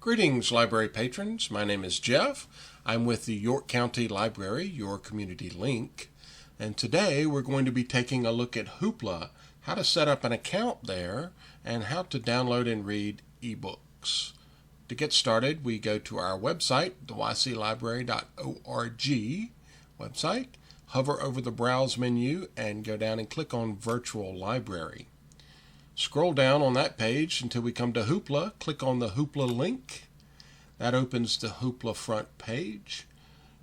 Greetings, library patrons. My name is Jeff. I'm with the York County Library, your community link. And today we're going to be taking a look at Hoopla, how to set up an account there, and how to download and read eBooks. To get started, we go to our website, the yclibrary.org website, hover over the Browse menu, and go down and click on Virtual Library. Scroll down on that page until we come to Hoopla. Click on the Hoopla link. That opens the Hoopla front page.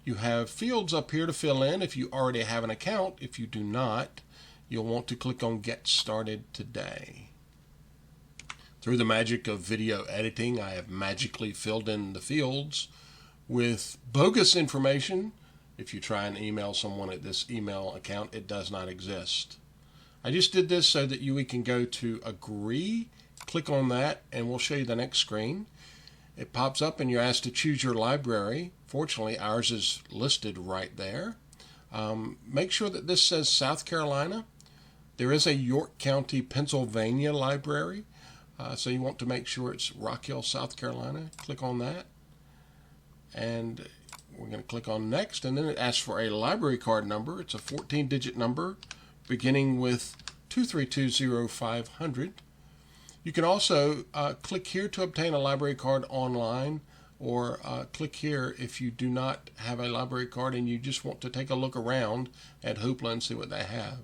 You have fields up here to fill in if you already have an account. If you do not, you'll want to click on Get Started Today. Through the magic of video editing, I have magically filled in the fields with bogus information. If you try and email someone at this email account, it does not exist. I just did this so that we can go to Agree, click on that, and we'll show you the next screen. It pops up and you're asked to choose your library. Fortunately, ours is listed right there. Make sure that this says South Carolina. There is a York County, Pennsylvania library, so you want to make sure it's Rock Hill, South Carolina. Click on that, and we're going to click on Next, and then it asks for a library card number. It's a 14-digit number, beginning with 2320500. You can also click here to obtain a library card online, or click here if you do not have a library card and you just want to take a look around at Hoopla and see what they have.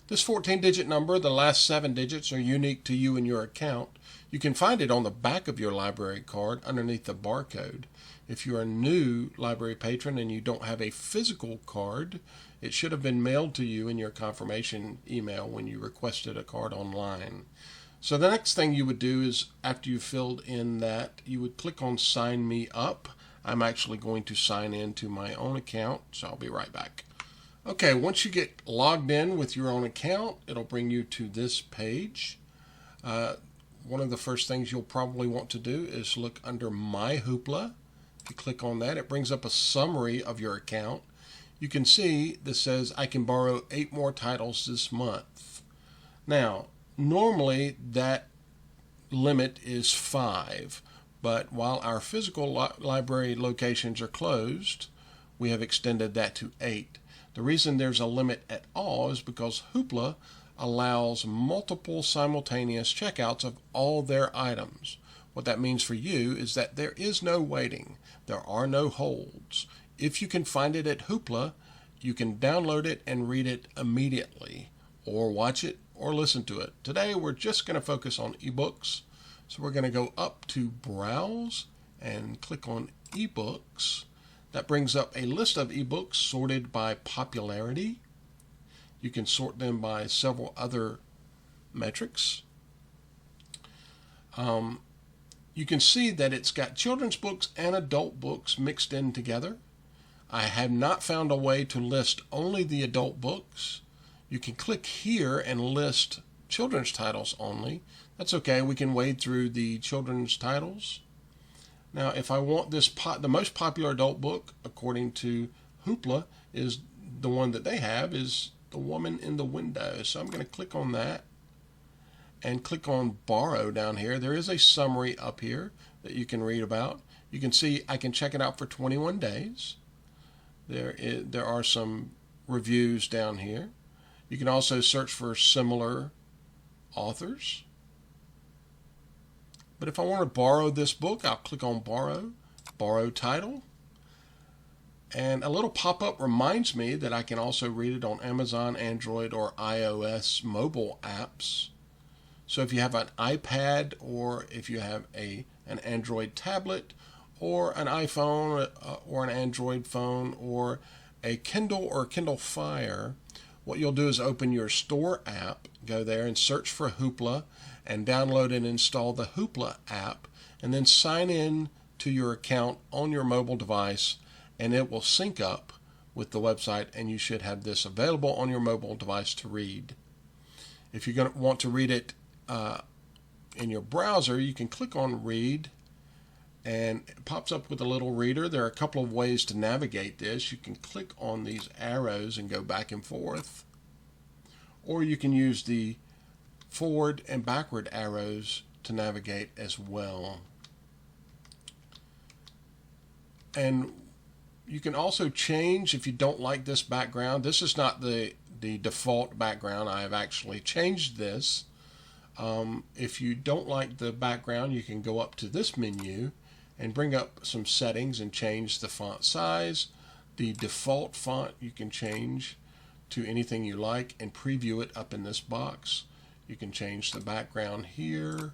This 14-digit number, the last 7 digits, are unique to you and your account. You can find it on the back of your library card underneath the barcode. If you're a new library patron and you don't have a physical card, it should have been mailed to you in your confirmation email when you requested a card online. So the next thing you would do is, after you filled in that, you would click on Sign Me Up. I'm actually going to sign in to my own account, so I'll be right back. Okay, once you get logged in with your own account, it'll bring you to this page. One of the first things you'll probably want to do is look under My Hoopla. If you click on that, it brings up a summary of your account. You can see this says I can borrow 8 more titles this month. Now, normally that limit is 5, but while our physical library locations are closed, we have extended that to 8. The reason there's a limit at all is because Hoopla allows multiple simultaneous checkouts of all their items. What that means for you is that there is no waiting. There are no holds. If you can find it at Hoopla, you can download it and read it immediately, or watch it or listen to it. Today we're just going to focus on eBooks. So we're going to go up to Browse and click on eBooks. That brings up a list of eBooks sorted by popularity. You can sort them by several other metrics. You can see that it's got children's books and adult books mixed in together. I have not found a way to list only the adult books. You can click here and list children's titles only. That's okay. We can wade through the children's titles. Now, if I want this, the most popular adult book, according to Hoopla, is the one that they have, is The Woman in the Window. So I'm going to click on that and click on Borrow down here. There is a summary up here that you can read about. You can see I can check it out for 21 days. There are some reviews down here. You can also search for similar authors. But if I want to borrow this book, I'll click on Borrow Title. And a little pop-up reminds me that I can also read it on Amazon, Android, or iOS mobile apps. So if you have an iPad, or if you have an Android tablet, or an iPhone, or an Android phone, or a Kindle or Kindle Fire, what you'll do is open your store app, go there and search for Hoopla, and download and install the Hoopla app, and then sign in to your account on your mobile device, and it will sync up with the website, and you should have this available on your mobile device to read. If you're going to want to read it in your browser, you can click on Read, and it pops up with a little reader. There are a couple of ways to navigate this. You can click on these arrows and go back and forth, or you can use the forward and backward arrows to navigate as well. And you can also change if you don't like this background. This is not the default background. I have actually changed this. If you don't like the background, you can go up to this menu and bring up some settings and change the font size. The default font you can change to anything you like and preview it up in this box. You can change the background here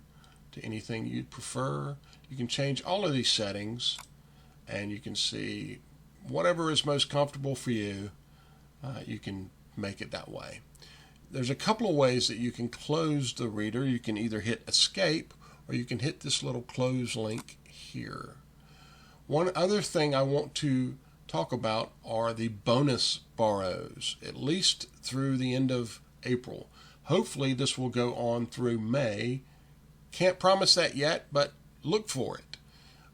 to anything you'd prefer. You can change all of these settings and you can see whatever is most comfortable for you. You can make it that way. There's a couple of ways that you can close the reader. You can either hit escape or you can hit this little close link here. One other thing I want to talk about are the bonus borrows, at least through the end of April. Hopefully this will go on through May. Can't promise that yet, but look for it.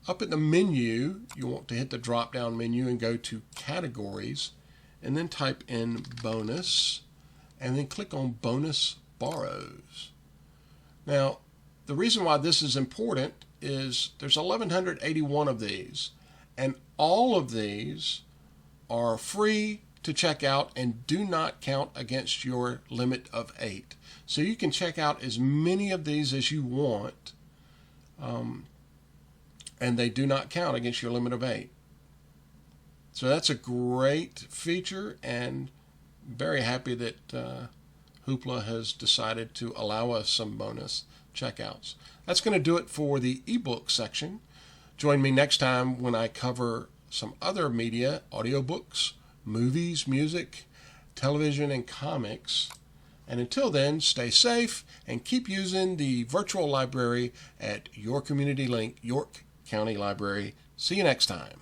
Up at the menu, you want to hit the drop down menu and go to categories and then type in bonus and then click on bonus borrows. Now, the reason why this is important is there's 1,181 of these, and all of these are free to check out and do not count against your limit of 8. So you can check out as many of these as you want, and they do not count against your limit of 8. So that's a great feature, and very happy that Hoopla has decided to allow us some bonus checkouts. That's going to do it for the ebook section. Join me next time when I cover some other media, audiobooks, movies, music, television, and comics. And until then, stay safe and keep using the virtual library at your community link, York County Library. See you next time.